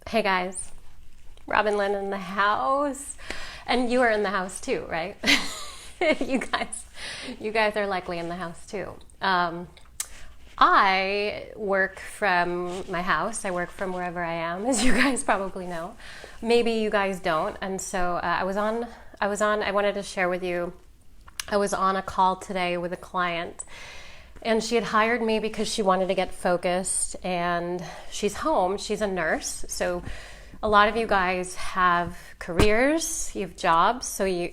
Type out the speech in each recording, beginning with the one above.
Hey guys, Robyn, Linn in the house, and you are in the house too, right? you guys, you guys are likely in the house too. I work from my house. I work from wherever I am, as you guys probably know. Maybe you guys don't. And so I wanted to share with you. I was on a call today with a client, and she had hired me because she wanted to get focused, and she's home. She's a nurse. So a lot of you guys have careers, you have jobs. So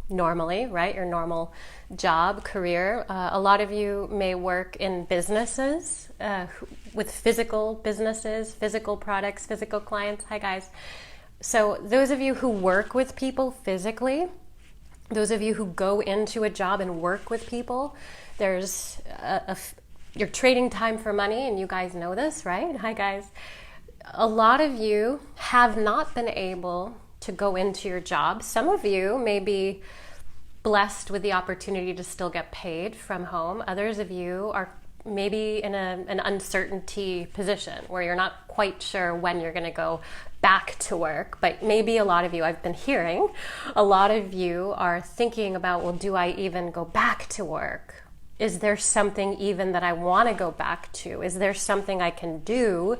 normally, right? Your normal job, career. A lot of you may work in businesses, with physical businesses, physical products, physical clients. Hi guys. So those of you who work with people physically, those of you who go into a job and work with people, you're trading time for money, and you guys know this, right? Hi guys. A lot of you have not been able to go into your job. Some of you may be blessed with the opportunity to still get paid from home. Others of you are maybe in an uncertainty position where you're not quite sure when you're going to go back to work. But maybe a lot of you, I've been hearing, a lot of you are thinking about, well, do I even go back to work? Is there something even that I want to go back to? Is there something I can do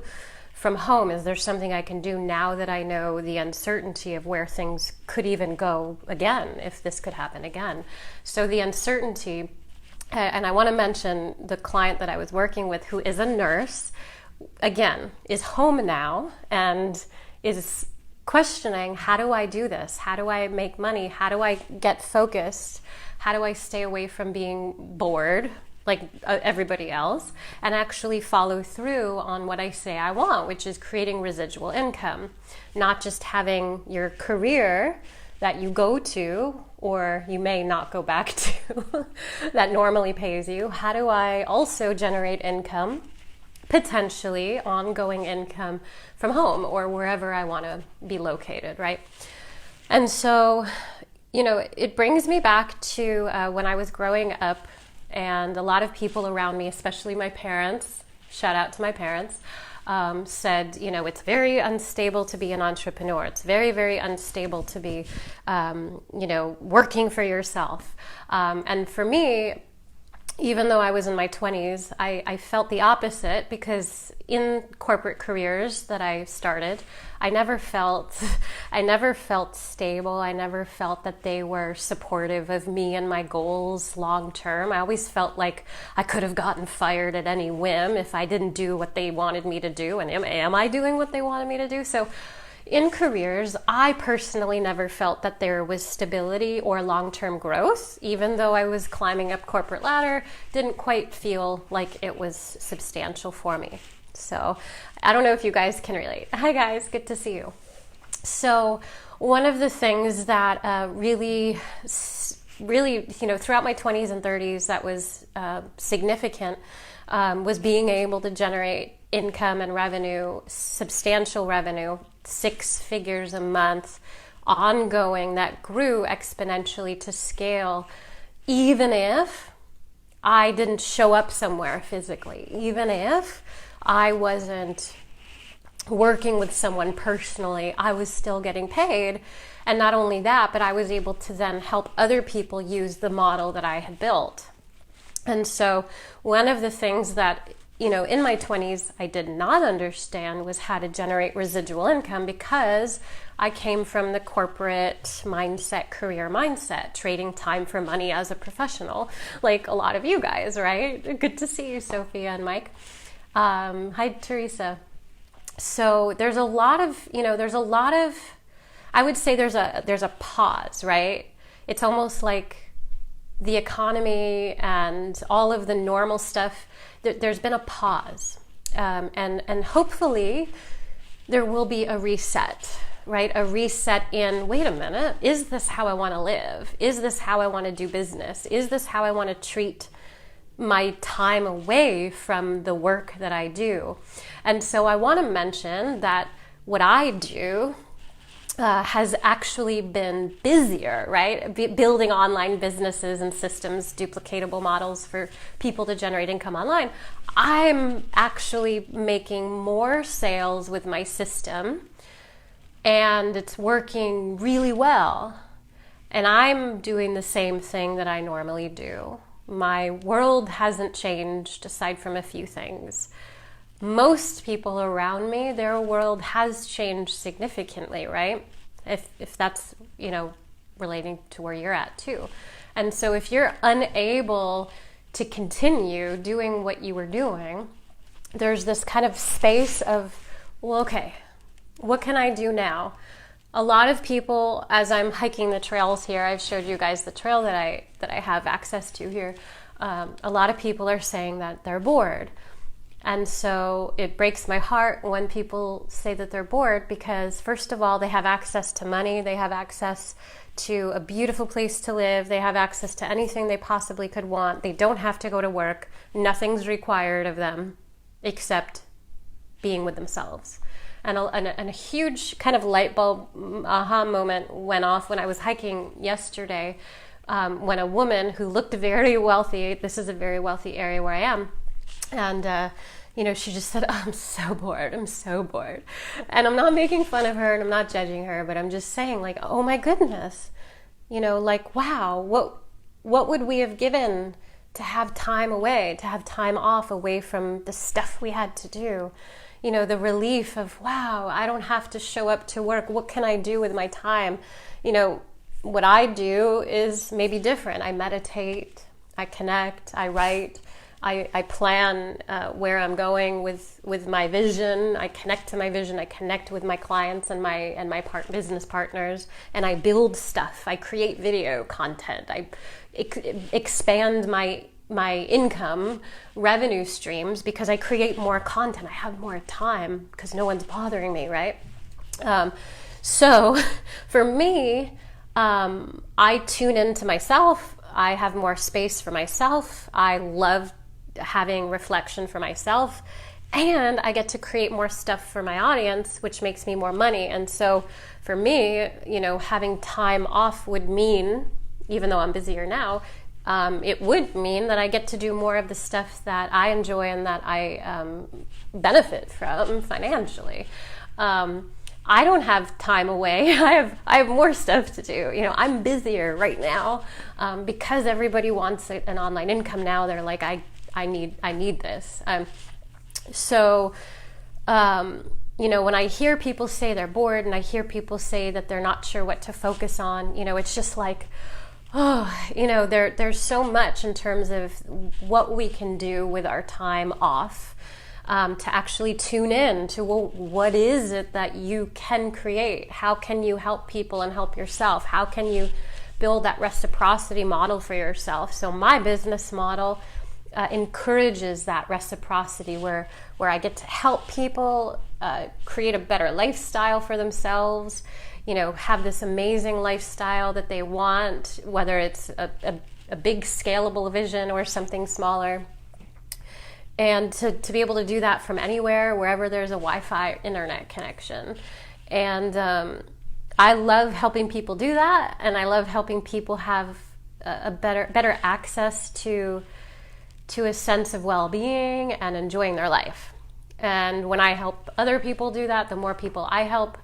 from home? Is there something I can do now that I know the uncertainty of where things could even go again, if this could happen again? So the uncertainty, and I want to mention the client that I was working with, who is a nurse, again, is home now and is questioning, how do I do this? How do I make money? How do I get focused? How do I stay away from being bored like everybody else, and actually follow through on what I say I want, which is creating residual income, not just having your career that you go to, or you may not go back to, that normally pays you. How do I also generate income, potentially ongoing income from home or wherever I want to be located, right? And so, it brings me back to when I was growing up, and a lot of people around me, especially my parents, shout out to my parents, said, it's very unstable to be an entrepreneur. It's very, very unstable to be, working for yourself. And for me, even though I was in my 20s, I felt the opposite, because in corporate careers that I started, I never felt stable. I never felt that they were supportive of me and my goals long term. I always felt like I could have gotten fired at any whim if I didn't do what they wanted me to do. And am I doing what they wanted me to do? So in careers, I personally never felt that there was stability or long-term growth. Even though I was climbing up corporate ladder, didn't quite feel like it was substantial for me. So I don't know if you guys can relate. Hi guys, good to see you. So one of the things that really, throughout my 20s and 30s that was significant was being able to generate income and revenue, substantial revenue, 6 figures a month, ongoing, that grew exponentially to scale, even if I didn't show up somewhere physically, even if I wasn't working with someone personally, I was still getting paid. And not only that, but I was able to then help other people use the model that I had built. And so one of the things that in my 20s, I did not understand was how to generate residual income, because I came from the corporate mindset, career mindset, trading time for money as a professional, like a lot of you guys, right? Good to see you, Sophia and Mike. Hi, Teresa. So there's a lot of, I would say there's a pause, right? It's almost like the economy and all of the normal stuff, there's been a pause. And hopefully there will be a reset, right? A reset in, wait a minute, is this how I want to live? Is this how I want to do business? Is this how I want to treat my time away from the work that I do? And so I want to mention that what I do has actually been busier, right? Building online businesses and systems, duplicatable models for people to generate income online. I'm actually making more sales with my system, and it's working really well. And I'm doing the same thing that I normally do. My world hasn't changed aside from a few things. Most people around me, their world has changed significantly, right? If that's, relating to where you're at too. And so if you're unable to continue doing what you were doing, there's this kind of space of, well, okay, what can I do now? A lot of people, as I'm hiking the trails here, I've showed you guys the trail that I have access to here. A lot of people are saying that they're bored. And so it breaks my heart when people say that they're bored, because first of all, they have access to money, they have access to a beautiful place to live, they have access to anything they possibly could want, they don't have to go to work, nothing's required of them except being with themselves. And a huge kind of light bulb aha moment went off when I was hiking yesterday, when a woman who looked very wealthy, this is a very wealthy area where I am, and she just said, oh, I'm so bored. And I'm not making fun of her and I'm not judging her, but I'm just saying, like, oh my goodness, wow, what would we have given to have time away, to have time off away from the stuff we had to do? The relief of, wow, I don't have to show up to work. What can I do with my time? What I do is maybe different. I meditate, I connect, I write, I plan where I'm going with my vision. I connect to my vision. I connect with my clients and my business partners, and I build stuff. I create video content. I expand my income revenue streams because I create more content. I have more time because no one's bothering me, right? So for me, I tune into myself. I have more space for myself. I love having reflection for myself, and I get to create more stuff for my audience, which makes me more money. And so for me, having time off would mean, even though I'm busier now, it would mean that I get to do more of the stuff that I enjoy and that I benefit from financially. I don't have time away. I have more stuff to do. I'm busier right now because everybody wants an online income now. They're like, I need this. When I hear people say they're bored and I hear people say that they're not sure what to focus on, it's just like, there's so much in terms of what we can do with our time off, to actually tune in to, well, what is it that you can create? How can you help people and help yourself? How can you build that reciprocity model for yourself? So my business model encourages that reciprocity where I get to help people create a better lifestyle for themselves, have this amazing lifestyle that they want, whether it's a big scalable vision or something smaller. And to be able to do that from anywhere, wherever there's a Wi-Fi internet connection. And I love helping people do that, and I love helping people have a better access to a sense of well-being and enjoying their life. And when I help other people do that, the more people I help,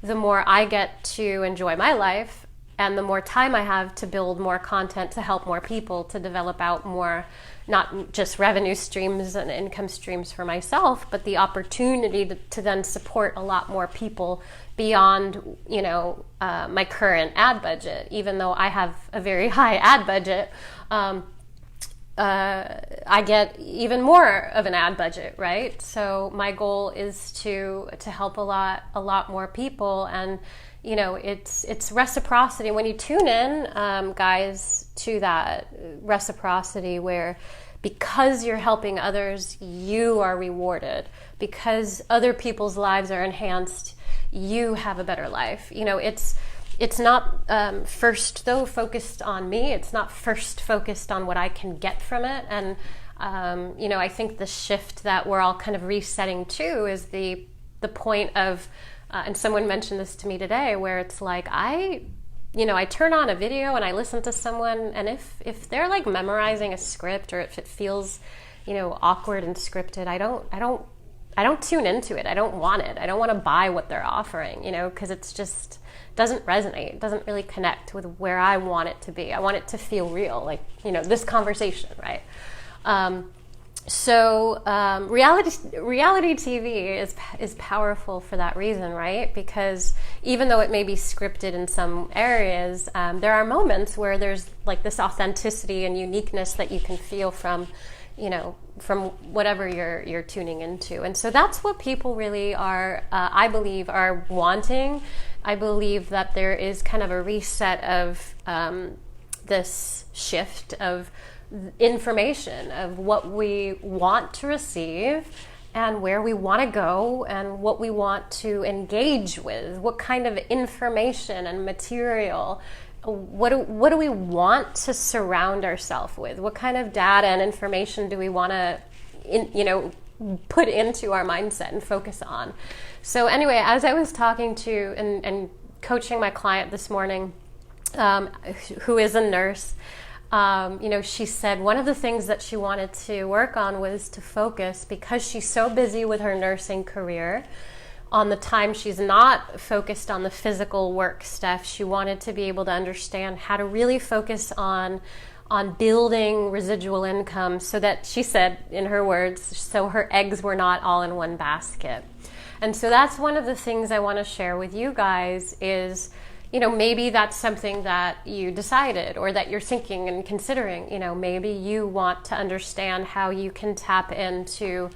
the more I get to enjoy my life, and the more time I have to build more content to help more people, to develop out more, not just revenue streams and income streams for myself, but the opportunity to then support a lot more people beyond, my current ad budget. Even though I have a very high ad budget, I get even more of an ad budget, right? So my goal is to help a lot more people, and it's reciprocity. When you tune in, guys, to that reciprocity, where because you're helping others, you are rewarded. Because other people's lives are enhanced, you have a better life. It's not first, though, focused on me. It's not first focused on what I can get from it. And, I think the shift that we're all kind of resetting to is the point of And someone mentioned this to me today, where it's like, I turn on a video and I listen to someone, and if they're like memorizing a script, or if it feels, awkward and scripted, I don't tune into it. I don't want it. I don't want to buy what they're offering, because it's just doesn't resonate. It doesn't really connect with where I want it to be. I want it to feel real, like, this conversation, right? So reality TV is powerful for that reason, right? Because even though it may be scripted in some areas, there are moments where there's like this authenticity and uniqueness that you can feel from whatever you're tuning into. And so that's what people really are, I believe, are wanting. I believe that there is kind of a reset of this shift of information, of what we want to receive and where we want to go and what we want to engage with, what kind of information and material, what do we want to surround ourselves with, what kind of data and information do we want to put into our mindset and focus on. So anyway, as I was talking to and coaching my client this morning, who is a nurse, she said one of the things that she wanted to work on was to focus, because she's so busy with her nursing career, on the time she's not focused on the physical work stuff. She wanted to be able to understand how to really focus on building residual income, so that, she said in her words, so her eggs were not all in one basket. And so that's one of the things I want to share with you guys is, maybe that's something that you decided, or that you're thinking and considering. Maybe you want to understand how you can tap into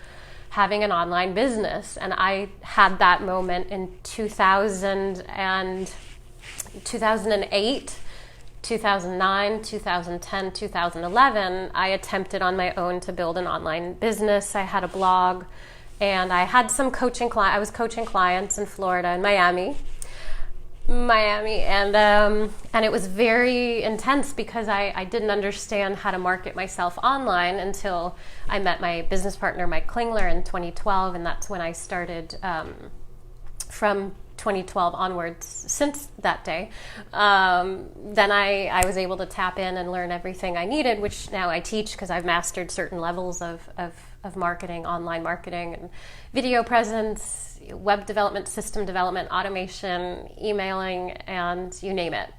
having an online business. And I had that moment in 2008, 2009, 2010, 2011. I attempted on my own to build an online business. I had a blog, and I had some coaching I was coaching clients in Florida and Miami, and it was very intense because I didn't understand how to market myself online until I met my business partner, Mike Klingler, in 2012, and that's when I started, from 2012 onwards. Since that day, then I was able to tap in and learn everything I needed, which now I teach because I've mastered certain levels of marketing, online marketing, and video presence, web development, system development, automation, emailing, and you name it.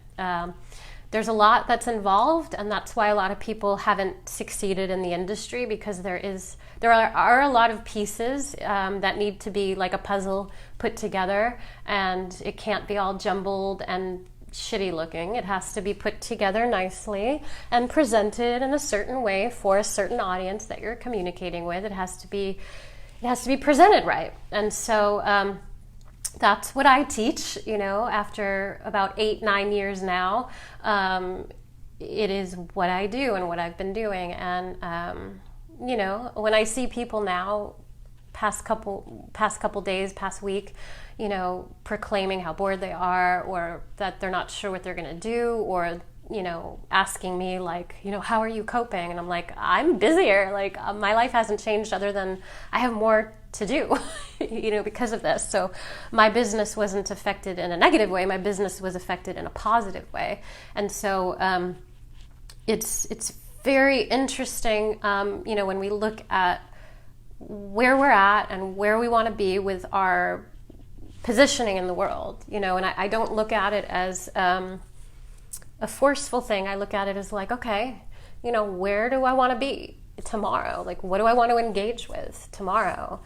There's a lot that's involved, and that's why a lot of people haven't succeeded in the industry, because there are a lot of pieces that need to be like a puzzle put together, and it can't be all jumbled and shitty looking. It has to be put together nicely and presented in a certain way for a certain audience that you're communicating with. It has to be presented right. And so that's what I teach, after about 8-9 years now. It is what I do and what I've been doing. And, when I see people now, past couple days, past week, proclaiming how bored they are, or that they're not sure what they're going to do, or, asking me like, how are you coping? And I'm like, I'm busier. Like, my life hasn't changed other than I have more to do, because of this. So my business wasn't affected in a negative way. My business was affected in a positive way. And so it's very interesting, when we look at where we're at and where we want to be with our positioning in the world, and I don't look at it as a forceful thing. I look at it as like, okay, where do I want to be tomorrow? Like, what do I want to engage with tomorrow?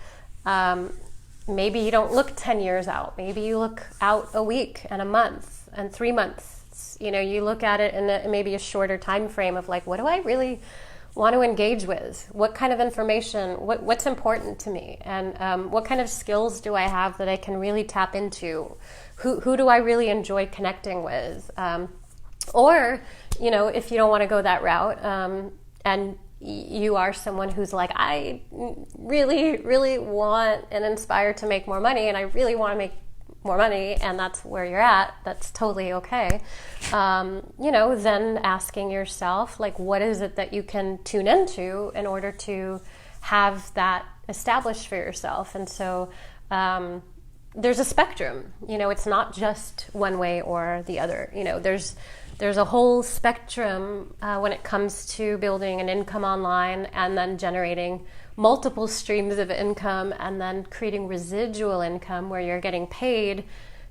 Maybe you don't look 10 years out. Maybe you look out a week and a month and 3 months. You look at it in maybe a shorter time frame of like, what do I really want to engage with? What kind of information, what's important to me? And what kind of skills do I have that I can really tap into? Who do I really enjoy connecting with? Or, if you don't want to go that route, and you are someone who's like, I really, really want and inspire to make more money, and I really want to make more money, and that's where you're at, that's totally okay. Then asking yourself, like, what is it that you can tune into in order to have that established for yourself? And so, there's a spectrum. It's not just one way or the other. There's a whole spectrum when it comes to building an income online and then generating multiple streams of income and then creating residual income where you're getting paid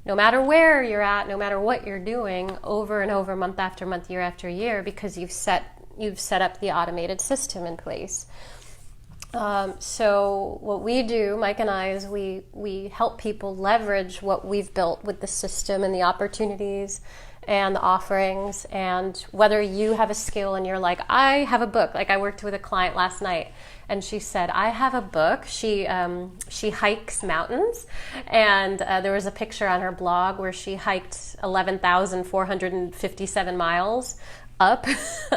no matter where you're at, no matter what you're doing, over and over, month after month, year after year, because you've set up the automated system in place. So what we do, Mike and I, is we help people leverage what we've built with the system and the opportunities and the offerings. And whether you have a skill and you're like, I have a book. Like I worked with a client last night and she said, I have a book. She hikes mountains, and there was a picture on her blog where she hiked 11,457 miles up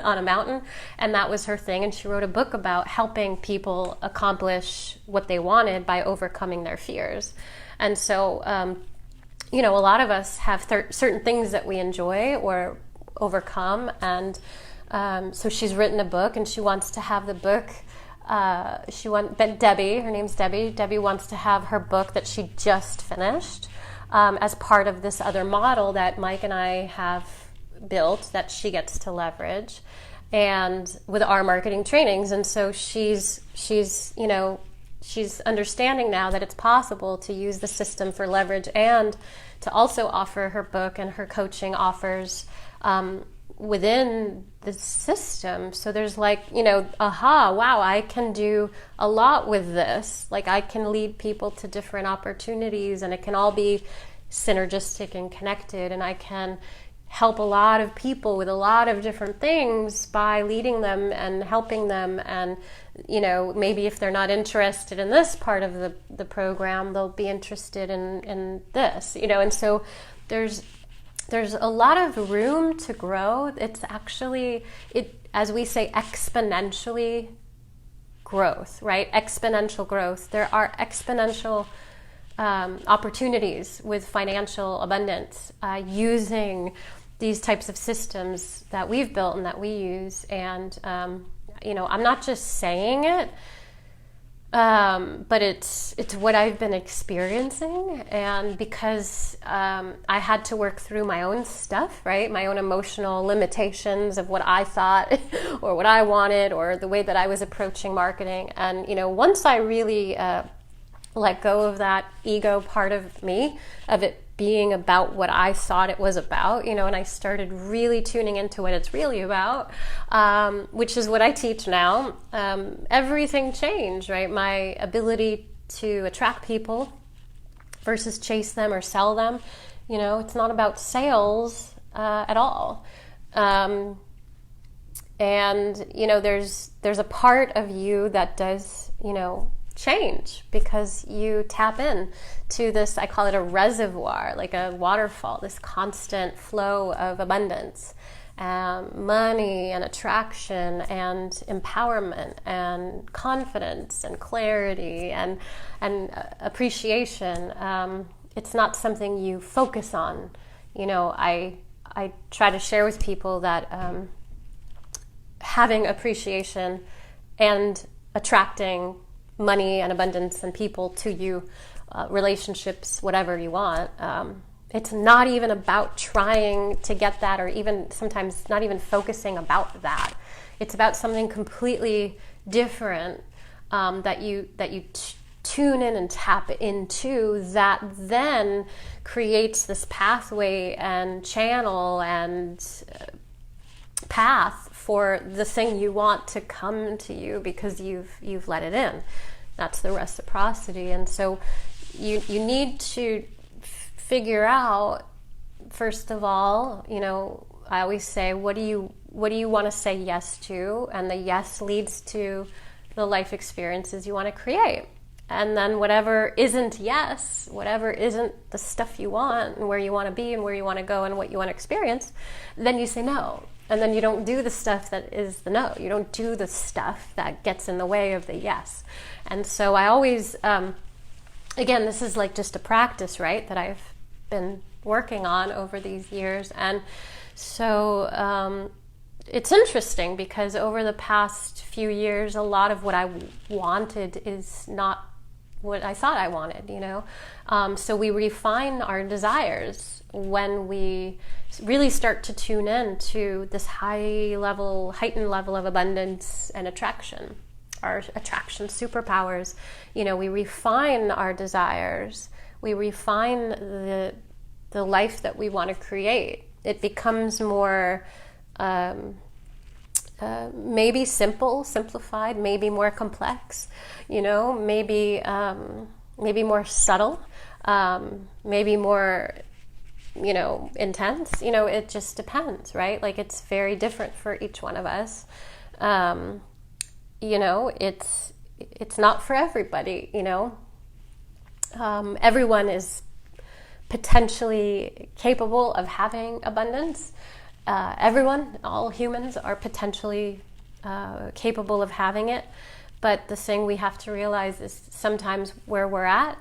on a mountain, and that was her thing. And she wrote a book about helping people accomplish what they wanted by overcoming their fears. And so a lot of us have certain things that we enjoy or overcome, and so she's written a book, and she wants to have the book. Debbie, her name's Debbie. Debbie wants to have her book that she just finished as part of this other model that Mike and I have built that she gets to leverage, and with our marketing trainings. And so she's understanding now that it's possible to use the system for leverage and to also offer her book and her coaching offers within the system. So there's wow, I can do a lot with this. Like I can lead people to different opportunities, and it can all be synergistic and connected, and I can help a lot of people with a lot of different things by leading them and helping them. And maybe if they're not interested in this part of the program, they'll be interested in this, and so there's a lot of room to grow. It's actually, as we say, exponentially growth, right? Exponential growth. There are exponential opportunities with financial abundance using these types of systems that we've built and that we use. And I'm not just saying it, but it's what I've been experiencing. And because I had to work through my own stuff, right? My own emotional limitations of what I thought or what I wanted or the way that I was approaching marketing. And once I really let go of that ego part of me, of it being about what I thought it was about, and I started really tuning into what it's really about, which is what I teach now. Everything changed, right? My ability to attract people versus chase them or sell them, it's not about sales at all. And there's a part of you that does, change because you tap in to this, I call it a reservoir, like a waterfall, this constant flow of abundance, money and attraction and empowerment and confidence and clarity and appreciation. It's not something you focus on. I try to share with people that having appreciation and attracting money and abundance and people to you, relationships, whatever you want. It's not even about trying to get that, or even sometimes not even focusing about that. It's about something completely different that you tune in and tap into, that then creates this pathway and channel and path for the thing you want to come to you because you've let it in. That's the reciprocity. And so you need to figure out, first of all, I always say, what do you want to say yes to? And the yes leads to the life experiences you want to create. And then whatever isn't yes, whatever isn't the stuff you want and where you want to be and where you want to go and what you want to experience, then you say no. And then you don't do the stuff that is the no. You don't do the stuff that gets in the way of the yes. And so I always, again, this is like just a practice, right, that I've been working on over these years. And so it's interesting because over the past few years, a lot of what I wanted is not what I thought I wanted, you know? So we refine our desires when we really start to tune in to this heightened level of abundance and attraction, our attraction superpowers. You know, we refine our desires, we refine the life that we want to create. It becomes more maybe simplified, maybe more complex, you know, maybe more subtle, maybe more, you know, intense. You know, it just depends, right? Like, it's very different for each one of us. You know, it's not for everybody, you know. Everyone is potentially capable of having abundance. Everyone, all humans are potentially capable of having it. But the thing we have to realize is sometimes where we're at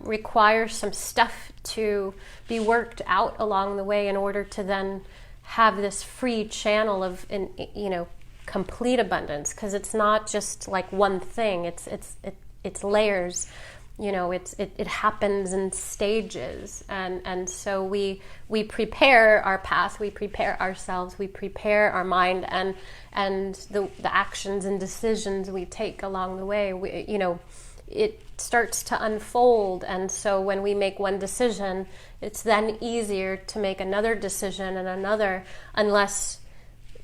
requires some stuff to be worked out along the way in order to then have this free channel of, you know, complete abundance. Because it's not just like one thing. It's layers. You know, it happens in stages, and so we prepare our path, we prepare ourselves, we prepare our mind, and the actions and decisions we take along the way. You know, it starts to unfold, and so when we make one decision, it's then easier to make another decision and another, unless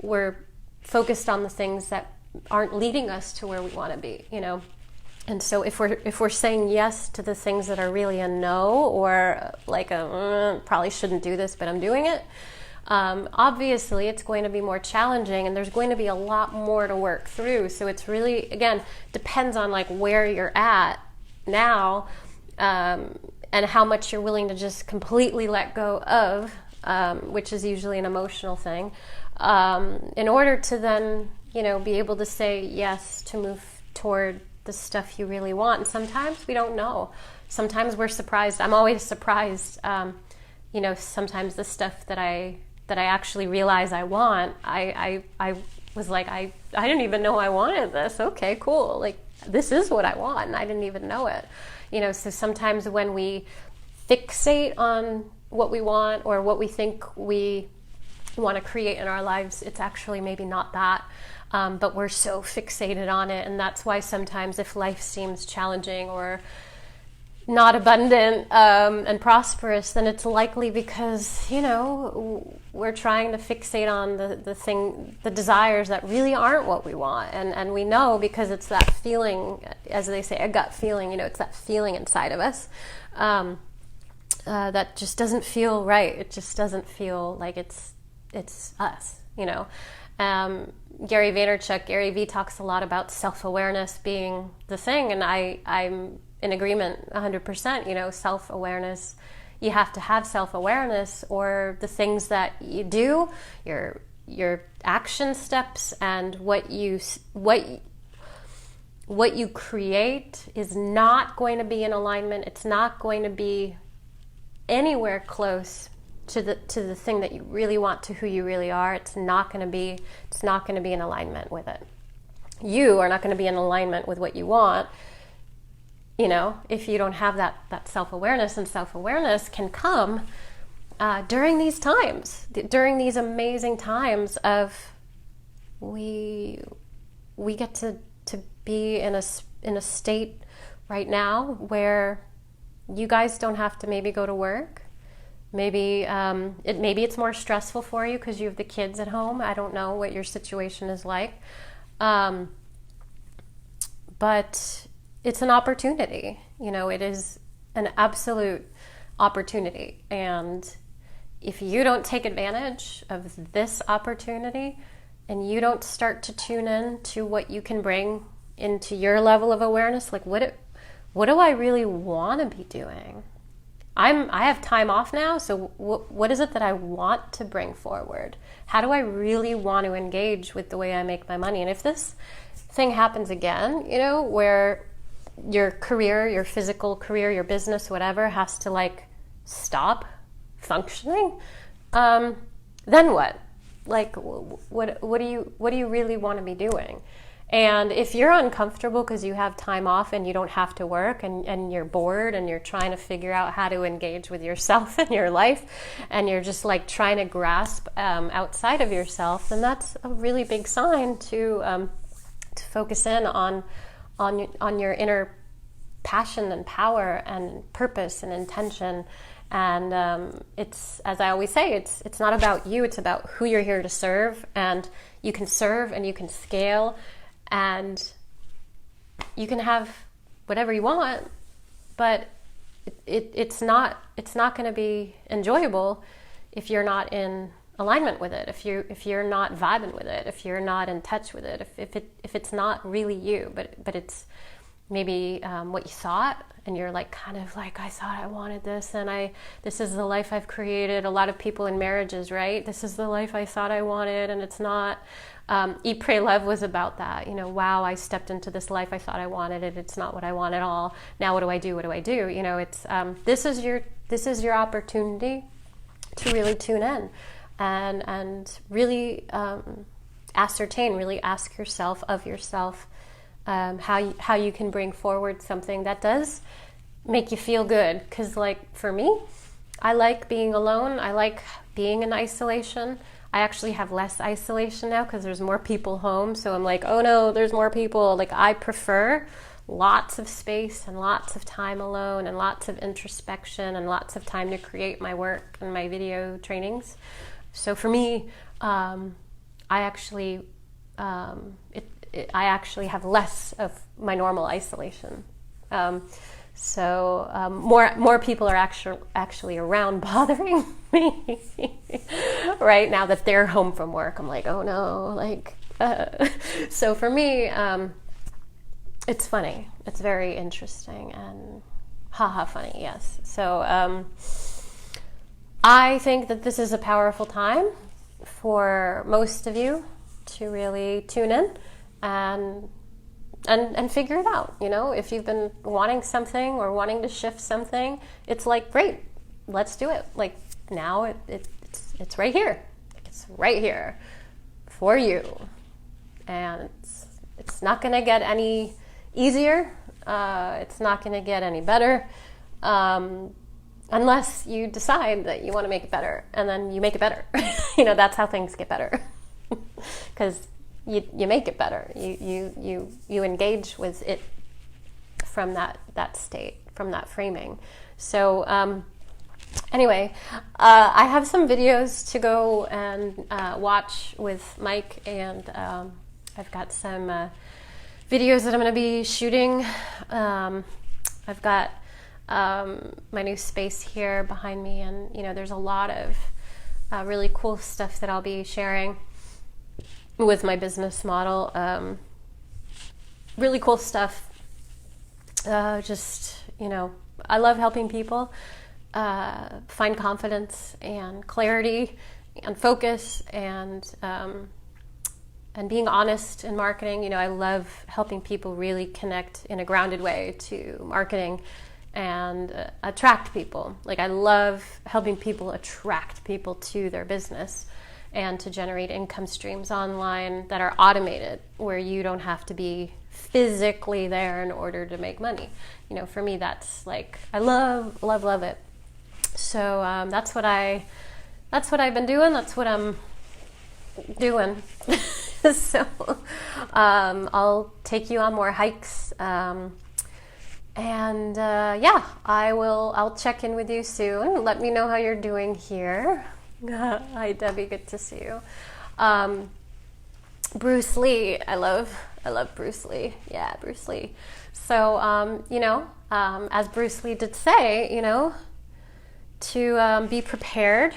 we're focused on the things that aren't leading us to where we want to be. You know. And so if we're saying yes to the things that are really a no, or like probably shouldn't do this, but I'm doing it, obviously it's going to be more challenging, and there's going to be a lot more to work through. So it's really, again, depends on like where you're at now, and how much you're willing to just completely let go of, which is usually an emotional thing, in order to then, you know, be able to say yes to move toward the stuff you really want. And sometimes we don't know. Sometimes we're surprised. I'm always surprised. You know, sometimes the stuff that I actually realize I want, I was like, I didn't even know I wanted this. Okay, cool. Like, this is what I want, and I didn't even know it. You know, so sometimes when we fixate on what we want or what we think we want to create in our lives, it's actually maybe not that. But we're so fixated on it, and that's why sometimes if life seems challenging or not abundant and prosperous, then it's likely because, you know, we're trying to fixate on the desires that really aren't what we want, and we know because it's that feeling, as they say, a gut feeling. You know, it's that feeling inside of us that just doesn't feel right. It just doesn't feel like it's us. You know. Gary V talks a lot about self-awareness being the thing, and I'm in agreement 100%. You know, self-awareness, you have to have self-awareness, or the things that you do, your action steps, and what you create is not going to be in alignment. It's not going to be anywhere close to the thing that you really want, to who you really are. It's not going to be in alignment with it. You are not going to be in alignment with what you want, you know, if you don't have that self-awareness. And self-awareness can come during these times, during these amazing times of we get to be in a state right now where you guys don't have to maybe go to work. Maybe it's more stressful for you because you have the kids at home. I don't know what your situation is like. But it's an opportunity. You know, it is an absolute opportunity. And if you don't take advantage of this opportunity and you don't start to tune in to what you can bring into your level of awareness, like what do I really want to be doing? I have time off now, so what is it that I want to bring forward? How do I really want to engage with the way I make my money? And if this thing happens again, you know, where your career, your physical career, your business, whatever, has to like stop functioning, then what? Like, what do you really want to be doing? And if you're uncomfortable because you have time off and you don't have to work, and you're bored and you're trying to figure out how to engage with yourself and your life, and you're just like trying to grasp outside of yourself, then that's a really big sign to focus in on your inner passion and power and purpose and intention. And it's, as I always say, it's not about you, it's about who you're here to serve. And you can serve and you can scale and you can have whatever you want, but it's not going to be enjoyable if you're not in alignment with it, if you're not vibing with it, if you're not in touch with it, if it's not really you, but it's maybe what you thought, and you're like kind of like, I thought I wanted this, and this is the life I've created. A lot of people in marriages, right? This is the life I thought I wanted, and it's not. Eat, Pray, Love was about that. Wow, I stepped into this life I thought I wanted it. It's not what I want at all. Now what do I do? What do I do? It's this is your opportunity to really tune in and really ascertain, really ask yourself of yourself how you can bring forward something that does make you feel good. Because like for me, I like being alone. I like being in isolation. I actually have less isolation now because there's more people home. So I'm like, oh no, there's more people. Like I prefer lots of space and lots of time alone and lots of introspection and lots of time to create my work and my video trainings. So for me, I actually have less of my normal isolation. So more people are actually around bothering me right now that they're home from work. I'm like, oh no, like, so for me, it's funny. It's very interesting and haha funny, yes. So I think that this is a powerful time for most of you to really tune in and figure it out. If you've been wanting something or wanting to shift something, it's like, great, let's do it. Like now it's right here. It's right here for you. And it's not going to get any easier. It's not going to get any better. Unless you decide that you want to make it better, and then you make it better. That's how things get better. Because you make it better. You engage with it from that state, from that framing. So anyway, I have some videos to go and watch with Mike, and I've got some videos that I'm going to be shooting. I've got my new space here behind me, and there's a lot of really cool stuff that I'll be sharing with my business model. Really cool stuff. I love helping people find confidence and clarity and focus and being honest in marketing. I love helping people really connect in a grounded way to marketing and attract people. Like I love helping people attract people to their business and to generate income streams online that are automated, where you don't have to be physically there in order to make money. For me, that's like, I love it. So that's what I've been doing. That's what I'm doing. So I'll take you on more hikes. I'll check in with you soon. Let me know how you're doing here. Hi Debbie, good to see you. Bruce Lee, I love Bruce Lee. Yeah, Bruce Lee. So as Bruce Lee did say, to be prepared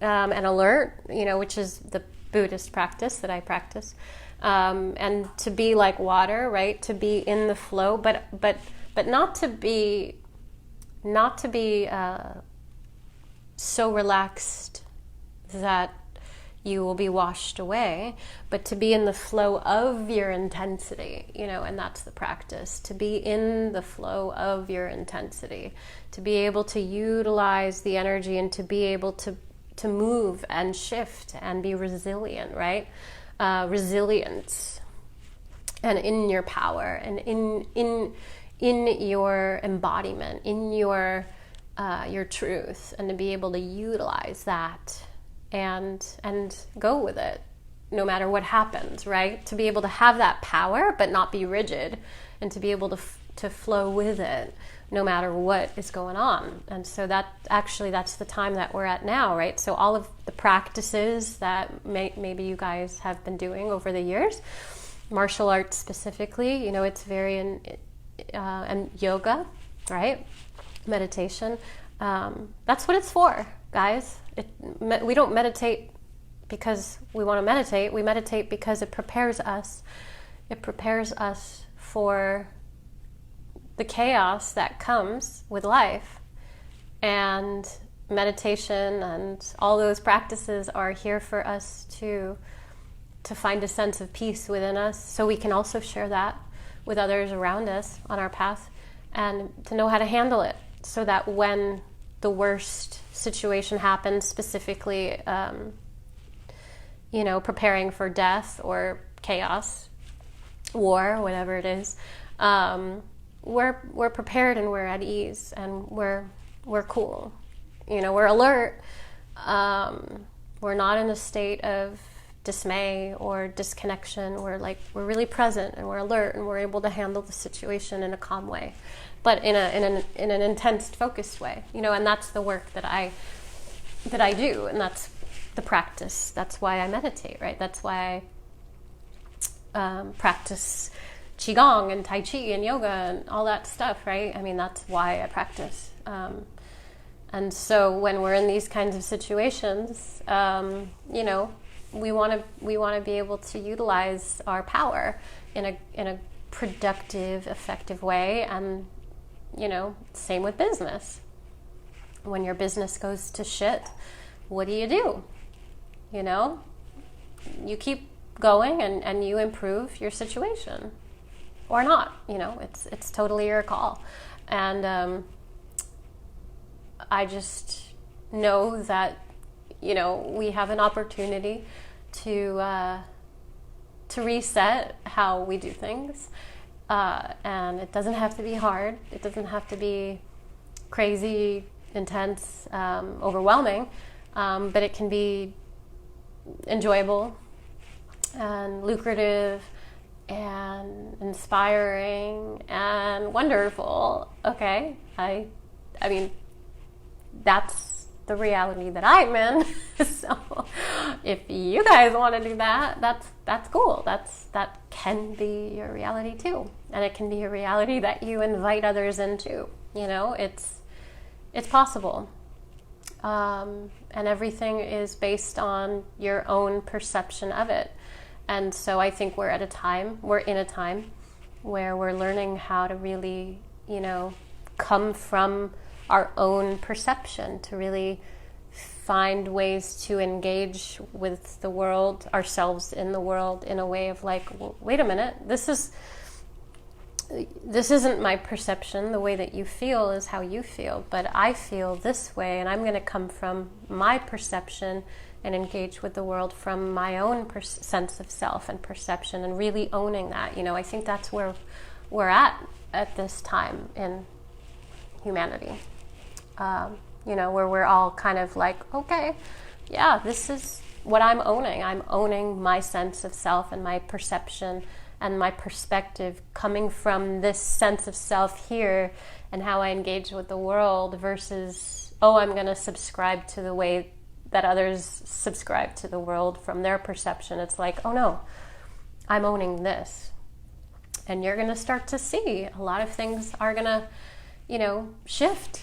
and alert, which is the Buddhist practice that I practice, and to be like water, right? To be in the flow, but not to be so relaxed that you will be washed away, but to be in the flow of your intensity, and that's the practice, to be in the flow of your intensity, to be able to utilize the energy and to be able to move and shift and be resilient, right? Resilience. and in your power, and in your embodiment, in your truth, and to be able to utilize that and go with it no matter what happens, right? To be able to have that power but not be rigid, and to be able to flow with it no matter what is going on. And so that's the time that we're at now, right? So all of the practices that maybe you guys have been doing over the years, martial arts specifically, it's very and yoga, right? Meditation. That's what it's for, guys. We don't meditate because we want to meditate. We meditate because it prepares us. It prepares us for the chaos that comes with life. And meditation and all those practices are here for us to find a sense of peace within us, so we can also share that with others around us on our path, and to know how to handle it, so that when the worst situation happens, specifically, preparing for death or chaos, war, whatever it is, we're prepared and we're at ease and we're cool. We're alert. We're not in a state of dismay or disconnection. We're really present and we're alert and we're able to handle the situation in a calm way, but in an intense, focused way. And that's the work that I do, and that's the practice. That's why I meditate, right? That's why I practice qigong and tai chi and yoga and all that stuff, right? I mean, that's why I practice. And so when we're in these kinds of situations, we want to be able to utilize our power in a productive, effective way. And same with business. When your business goes to shit, what do? You keep going and you improve your situation, or not. It's totally your call. And I just know that we have an opportunity to reset how we do things, and it doesn't have to be hard. It doesn't have to be crazy, intense, overwhelming, but it can be enjoyable and lucrative and inspiring and wonderful. Okay, I mean, that's the reality that I'm in. So if you guys want to do that, that's cool. That can be your reality too, and it can be a reality that you invite others into. It's possible, and everything is based on your own perception of it. And so I think we're in a time where we're learning how to really, come from our own perception, to really find ways to engage with the world, ourselves in the world, in a way of well, wait a minute, this isn't my perception. The way that you feel is how you feel, but I feel this way, and I'm going to come from my perception and engage with the world from my own sense of self and perception, and really owning that. I think that's where we're at this time in humanity. Where we're all kind of okay, yeah, this is what I'm owning. I'm owning my sense of self and my perception and my perspective, coming from this sense of self here and how I engage with the world, versus, I'm going to subscribe to the way that others subscribe to the world from their perception. It's oh no, I'm owning this. And you're going to start to see a lot of things are going to, shift,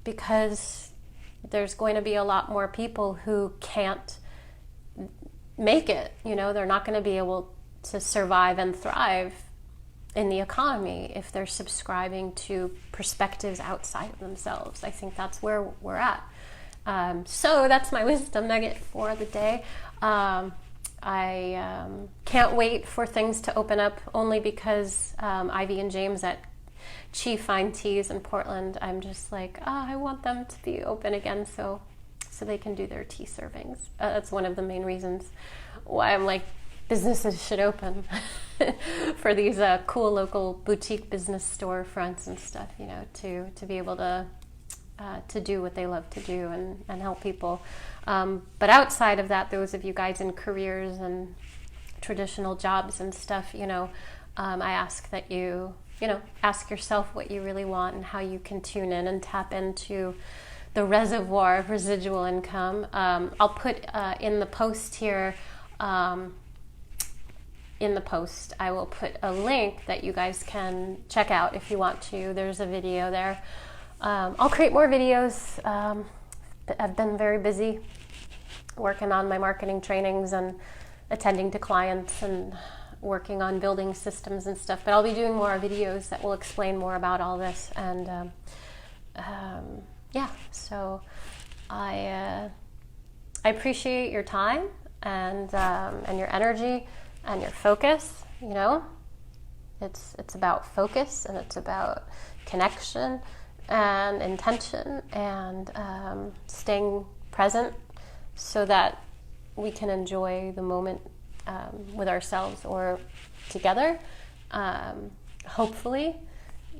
because there's going to be a lot more people who can't make it. They're not going to be able to survive and thrive in the economy if they're subscribing to perspectives outside of themselves. I think that's where we're at. So that's my wisdom nugget for the day. I can't wait for things to open up, only because Ivy and James at Chi Fine Teas in Portland, I'm just I want them to be open again so they can do their tea servings. That's one of the main reasons why I'm businesses should open for these cool local boutique business storefronts and stuff, you know, to be able to do what they love to do and help people. But outside of that, those of you guys in careers and traditional jobs and stuff, you know, I ask that you know, ask yourself what you really want and how you can tune in and tap into the reservoir of residual income. I'll put in the post here, in the post, I will put a link that you guys can check out if you want to. There's a video there. I'll create more videos. I've been very busy working on my marketing trainings and attending to clients and working on building systems and stuff, but I'll be doing more videos that will explain more about all this. And yeah, so I appreciate your time and your energy and your focus. You know, it's about focus, and it's about connection and intention and staying present so that we can enjoy the moment with ourselves or together. Hopefully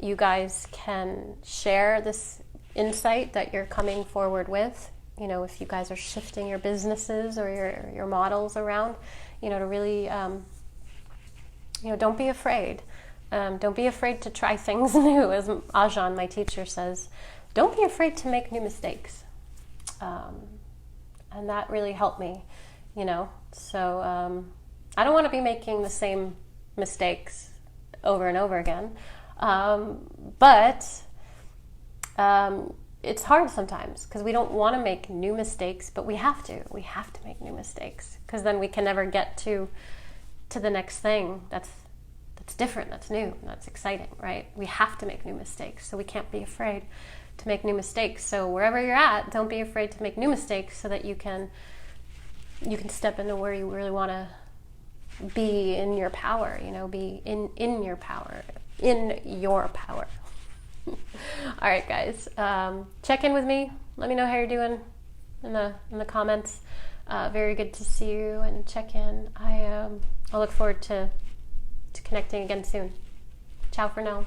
you guys can share this insight that you're coming forward with, you know, if you guys are shifting your businesses or your models around, you know, to really, you know, don't be afraid. Don't be afraid to try things new. As Ajahn, my teacher, says, don't be afraid to make new mistakes. And that really helped me, you know. So I don't want to be making the same mistakes over and over again. But it's hard sometimes because we don't want to make new mistakes, but we have to. We have to make new mistakes because then we can never get to the next thing that's different, that's new, that's exciting, right? We have to make new mistakes, so we can't be afraid to make new mistakes. So wherever you're at, don't be afraid to make new mistakes so that you can step into where you really want to be in your power, you know, be in your power, in your power. All right, guys, check in with me. Let me know how you're doing in the comments. Very good to see you and check in. I'll look forward to connecting again soon. Ciao for now.